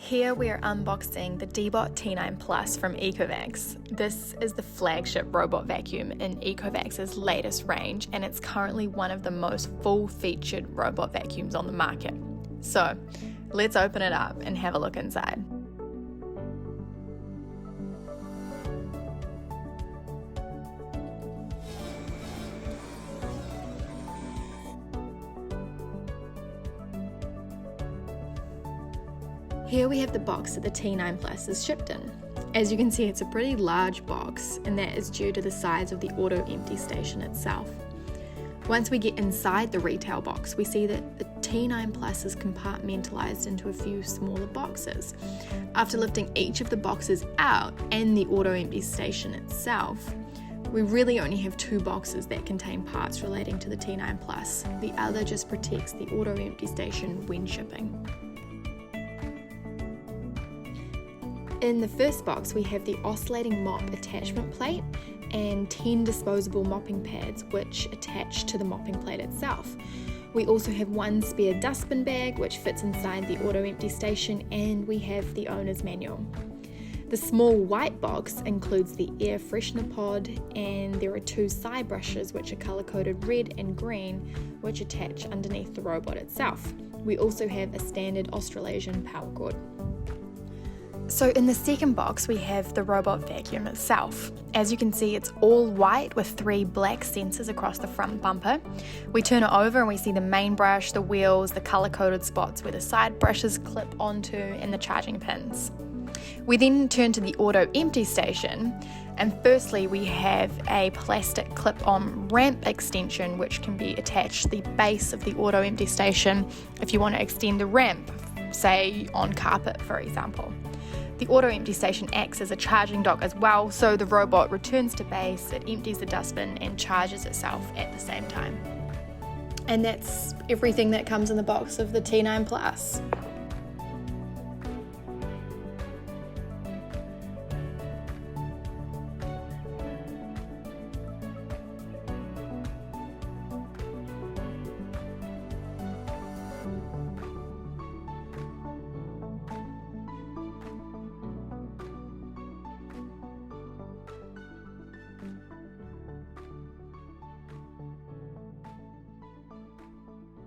Here we are unboxing the Deebot T9 Plus from Ecovacs. This is the flagship robot vacuum in Ecovacs' latest range, and it's currently one of the most full-featured robot vacuums on the market. So let's open it up and have a look inside. Here we have the box that the T9 Plus is shipped in. As you can see, it's a pretty large box, and that is due to the size of the auto empty station itself. Once we get inside the retail box, we see that the T9 Plus is compartmentalized into a few smaller boxes. After lifting each of the boxes out and the auto empty station itself, we really only have two boxes that contain parts relating to the T9 Plus. The other just protects the auto empty station when shipping. In the first box, we have the oscillating mop attachment plate and 10 disposable mopping pads which attach to the mopping plate itself. We also have one spare dustbin bag which fits inside the auto empty station, and we have the owner's manual. The small white box includes the air freshener pod, and there are two side brushes which are color-coded red and green which attach underneath the robot itself. We also have a standard Australasian power cord. So in the second box, we have the robot vacuum itself. As you can see, it's all white with 3 black sensors across the front bumper. We turn it over and we see the main brush, the wheels, the color-coded spots where the side brushes clip onto, and the charging pins. We then turn to the auto empty station, and firstly we have a plastic clip-on ramp extension which can be attached to the base of the auto empty station if you want to extend the ramp, say on carpet for example. The auto empty station acts as a charging dock as well, so the robot returns to base, it empties the dustbin and charges itself at the same time. And that's everything that comes in the box of the T9 Plus.